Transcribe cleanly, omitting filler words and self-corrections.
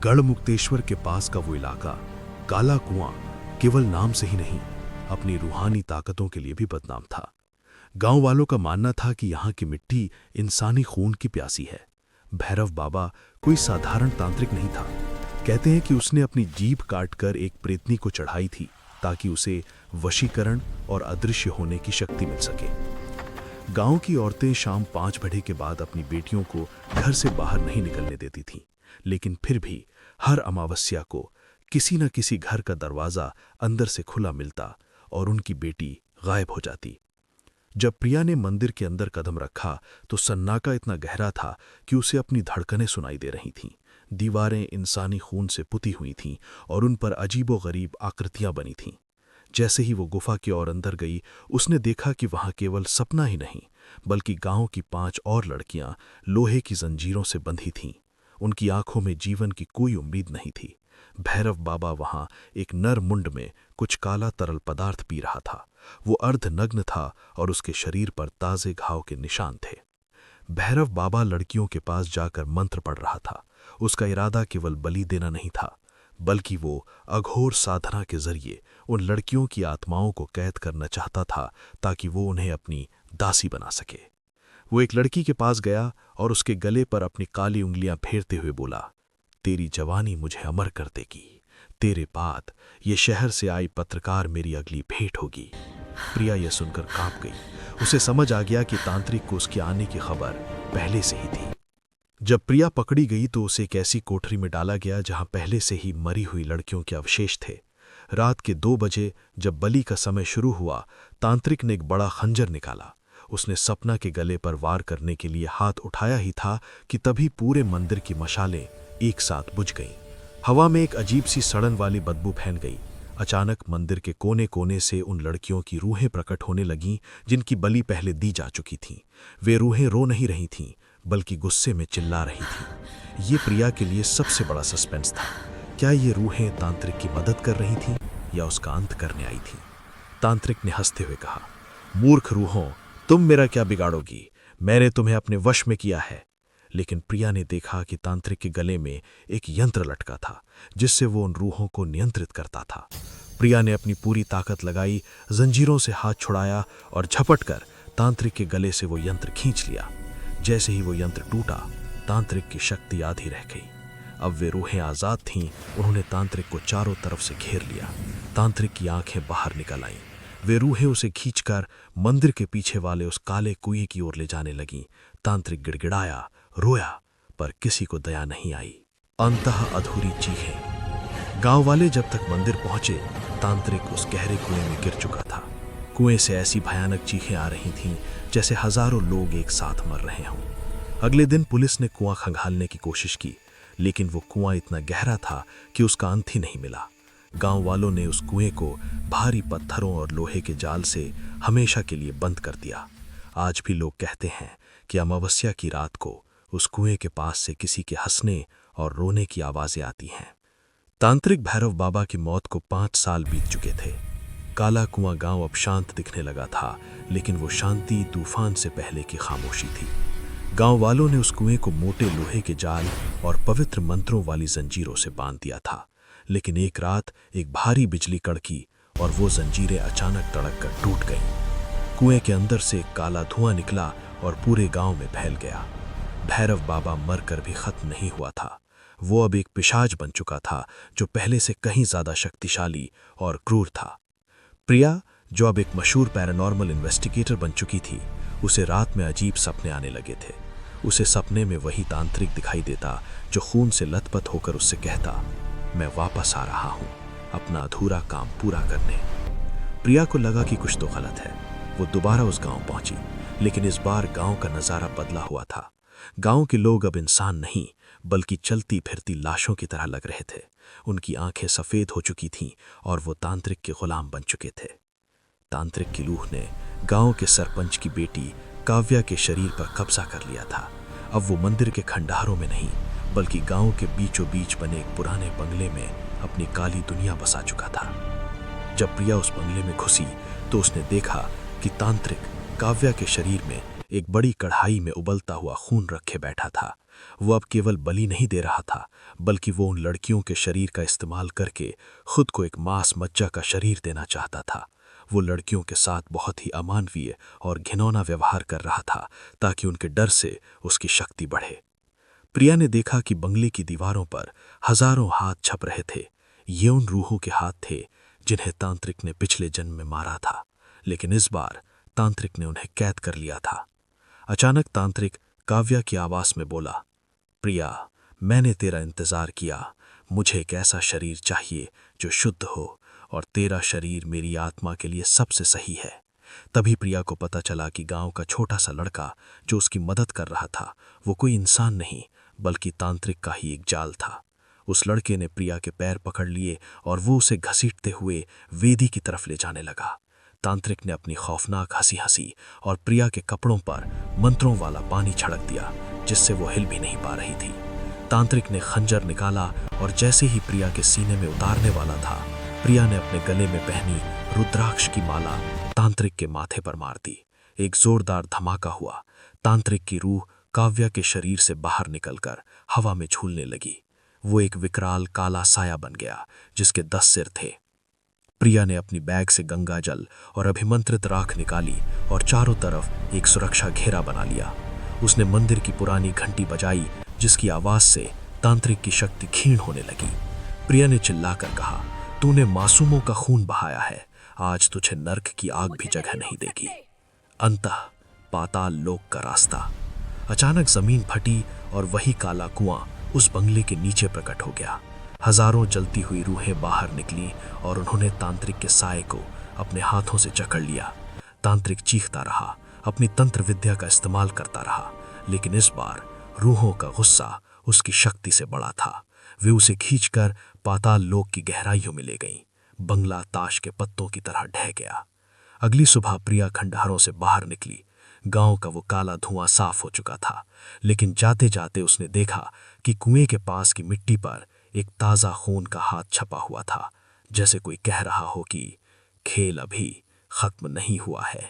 गढ़मुक्तेश्वर के पास का वो इलाका काला कुआं केवल नाम से ही नहीं, अपनी रूहानी ताकतों के लिए भी बदनाम था। गांव वालों का मानना था कि यहाँ की मिट्टी इंसानी खून की प्यासी है। भैरव बाबा कोई साधारण तांत्रिक नहीं था। कहते हैं कि उसने अपनी जीभ काटकर एक प्रेतनी को चढ़ाई थी ताकि उसे वशीकरण और अदृश्य होने की शक्ति मिल सके। गांव की औरतें शाम 5 बजे के बाद अपनी बेटियों को घर से बाहर नहीं निकलने देती थीं, लेकिन फिर भी हर अमावस्या को किसी न किसी घर का दरवाजा अंदर से खुला मिलता और उनकी बेटी गायब हो जाती। जब प्रिया ने मंदिर के अंदर कदम रखा तो सन्नाटा इतना गहरा था कि उसे अपनी धड़कनें सुनाई दे रही थीं। दीवारें इंसानी खून से पुती हुई थीं और उन पर अजीबोगरीब आकृतियां बनी थीं। जैसे ही वो गुफा की ओर अंदर गई, उसने देखा कि वहां केवल सपना ही नहीं बल्कि गांव की 5 और लड़कियां लोहे की जंजीरों से बंधी थीं। उनकी आंखों में जीवन की कोई उम्मीद नहीं थी। भैरव बाबा वहां एक नर मुंड में कुछ काला तरल पदार्थ पी रहा था। वो अर्धनग्न था और उसके शरीर पर ताजे घाव के निशान थे। भैरव बाबा लड़कियों के पास जाकर मंत्र पढ़ रहा था। उसका इरादा केवल बलि देना नहीं था, बल्कि वो अघोर साधना के जरिए उन लड़कियों की आत्माओं को कैद करना चाहता था ताकि वो उन्हें अपनी दासी बना सके। वो एक लड़की के पास गया और उसके गले पर अपनी काली उंगलियां फेरते हुए बोला, तेरी जवानी मुझे अमर कर देगी। तेरे बाद ये शहर से आई पत्रकार मेरी अगली भेंट होगी। प्रिया यह सुनकर कांप गई। उसे समझ आ गया कि तांत्रिक को उसके आने की खबर पहले से ही थी। जब प्रिया पकड़ी गई तो उसे एक ऐसी कोठरी में डाला गया जहां पहले से ही मरी हुई लड़कियों के अवशेष थे। रात के 2 बजे जब बलि का समय शुरू हुआ, तांत्रिक ने एक बड़ा खंजर निकाला। उसने सपना के गले पर वार करने के लिए हाथ उठाया ही था कि तभी पूरे मंदिर की मशालें एक साथ बुझ गईं। हवा में एक अजीब सी सड़न वाली बदबू फैल गई। अचानक मंदिर के कोने कोने से उन लड़कियों की रूहें प्रकट होने लगीं जिनकी बलि पहले दी जा चुकी थीं। वे रूहें रो नहीं रही थीं बल्कि गुस्से में चिल्ला रही थीं। ये प्रिया के लिए सबसे बड़ा सस्पेंस था। क्या ये रूहें तांत्रिक की मदद कर रही थीं या उसका अंत करने आई थीं? तांत्रिक ने हंसते हुए कहा, मूर्ख रूहों, तुम मेरा क्या बिगाड़ोगी? मैंने तुम्हें अपने वश में किया है। लेकिन प्रिया ने देखा कि तांत्रिक के गले में एक यंत्र लटका था जिससे वो उन रूहों को नियंत्रित करता था। प्रिया ने अपनी पूरी ताकत लगाई, जंजीरों से हाथ छुड़ाया और झपटकर तांत्रिक के गले से वो यंत्र खींच लिया। जैसे ही वो यंत्र टूटा, तांत्रिक की शक्ति आधी रह गई। अब वे रूहें आजाद थीं। उन्होंने तांत्रिक को चारों तरफ से घेर लिया। तांत्रिक की आंखें बाहर निकल आईं। वे रूहें उसे खींचकर मंदिर के पीछे वाले उस काले कुएं की ओर ले जाने लगीं। तांत्रिक गिड़गिड़ाया, रोया, पर किसी को दया नहीं आई। अंतः अधूरी चीखें। गांव वाले जब तक मंदिर पहुंचे, तांत्रिक उस गहरे कुएं में गिर चुका था। कुएं से ऐसी भयानक चीखें आ रही थीं जैसे हजारों लोग एक साथ मर रहे हों। अगले दिन पुलिस ने कुआं खंगालने की कोशिश की, लेकिन वो कुआं इतना गहरा था कि उसका अंत ही नहीं मिला। गांव वालों ने उस कुएं को भारी पत्थरों और लोहे के जाल से हमेशा के लिए बंद कर दिया। आज भी लोग कहते हैं कि अमावस्या की रात को उस कुएं के पास से किसी के हंसने और रोने की आवाजें आती हैं। तांत्रिक भैरव बाबा की मौत को 5 साल बीत चुके थे। काला कुआं गांव अब शांत दिखने लगा था, लेकिन वो शांति तूफान से पहले की खामोशी थी। गांव वालों ने उस कुएं को मोटे लोहे के जाल और पवित्र मंत्रों वाली जंजीरों से बांध दिया था। लेकिन एक रात एक भारी बिजली कड़की और वो जंजीरें अचानक तड़क कर टूट गईं। कुएं के अंदर से एक काला धुआं निकला और पूरे गांव में फैल गया। भैरव बाबा मरकर भी खत्म नहीं हुआ था। वो अब एक पिशाच बन चुका था जो पहले से कहीं ज्यादा शक्तिशाली और क्रूर था। प्रिया, जो अब एक मशहूर पैरानॉर्मल इन्वेस्टिगेटर बन चुकी थी, उसे रात में अजीब सपने आने लगे थे। उसे सपने में वही तांत्रिक दिखाई देता जो खून से लथपथ होकर उससे कहता, मैं वापस आ रहा हूं अपना अधूरा काम पूरा करने। प्रिया को लगा कि कुछ तो गलत है। वो दोबारा उस गांव पहुंची, लेकिन इस बार गांव का नजारा बदला हुआ था। गांव के लोग अब इंसान नहीं बल्कि चलती फिरती लाशों की तरह लग रहे थे। उनकी आंखें सफेद हो चुकी थीं और वो तांत्रिक के गुलाम बन चुके थे। तांत्रिक की रूह ने गांव के सरपंच की बेटी काव्या के शरीर पर कब्जा कर लिया था। अब वो मंदिर के खंडहरों में नहीं बल्कि गांव के बीचों बीच बने एक पुराने बंगले में अपनी काली दुनिया बसा चुका था। जब प्रिया उस बंगले में घुसी तो उसने देखा कि तांत्रिक काव्या के शरीर में एक बड़ी कढ़ाई में उबलता हुआ खून रखे बैठा था। वो अब केवल बलि नहीं दे रहा था, बल्कि वो उन लड़कियों के शरीर का इस्तेमाल करके खुद को एक मांस मज्जा का शरीर देना चाहता था। वो लड़कियों के साथ बहुत ही अमानवीय और घिनौना व्यवहार कर रहा था ताकि उनके डर से उसकी शक्ति बढ़े। प्रिया ने देखा कि बंगले की दीवारों पर हजारों हाथ छप रहे थे। ये उन रूहों के हाथ थे जिन्हें तांत्रिक ने पिछले जन्म में मारा था, लेकिन इस बार तांत्रिक ने उन्हें कैद कर लिया था। अचानक तांत्रिक काव्या की आवाज में बोला, प्रिया, मैंने तेरा इंतजार किया। मुझे एक ऐसा शरीर चाहिए जो शुद्ध हो, और तेरा शरीर मेरी आत्मा के लिए सबसे सही है। तभी प्रिया को पता चला कि गांव का छोटा सा लड़का जो उसकी मदद कर रहा था, वो कोई इंसान नहीं बल्कि तांत्रिक का ही एक जाल था। उस लड़के ने प्रिया के पैर पकड़ लिए और वो उसे घसीटते हुए वेदी की तरफ ले जाने लगा। तांत्रिक ने अपनी खौफनाक हंसी हंसी और प्रिया के कपड़ों पर मंत्रों वाला पानी छिड़क दिया, जिससे वो हिल भी नहीं पा रही थी। तांत्रिक ने खंजर निकाला और जैसे ही प्रिया के सीने में उतारने वाला था, प्रिया ने अपने गले में पहनी रुद्राक्ष की माला तांत्रिक के माथे पर मार दी। एक जोरदार धमाका हुआ। तांत्रिक की रूह काव्या के शरीर से बाहर निकलकर हवा में झूलने लगी। वो एक विकराल काला साया बन गया जिसके 10 सिर थे। प्रिया ने अपनी बैग से गंगा जल और अभिमंत्रित राख निकाली और चारों तरफ एक सुरक्षा घेरा बना लिया। उसने मंदिर की पुरानी घंटी बजाई, जिसकी आवाज से तांत्रिक की शक्ति क्षीण होने लगी। प्रिया ने चिल्लाकर कहा, तूने मासूमों का खून बहाया है, आज तुझे नर्क की आग भी जगह नहीं देगी। अंतः पाताल लोक का रास्ता। अचानक जमीन फटी और वही काला कुआं उस बंगले के नीचे प्रकट हो गया। हजारों जलती हुई रूहें बाहर निकली और उन्होंने तांत्रिक के साये को अपने हाथों से जकड़ लिया। तांत्रिक चीखता रहा, अपनी तंत्र विद्या का इस्तेमाल करता रहा, लेकिन इस बार रूहों का गुस्सा उसकी शक्ति से बड़ा था। वे उसे खींचकर पाताल लोक की गहराइयों में ले गईं। बंगला ताश के पत्तों की तरह ढह गया। अगली सुबह प्रिया खंडहरों से बाहर निकली। गांव का वो काला धुआं साफ हो चुका था, लेकिन जाते जाते उसने देखा कि कुएं के पास की मिट्टी पर एक ताजा खून का हाथ छपा हुआ था, जैसे कोई कह रहा हो कि खेल अभी खत्म नहीं हुआ है।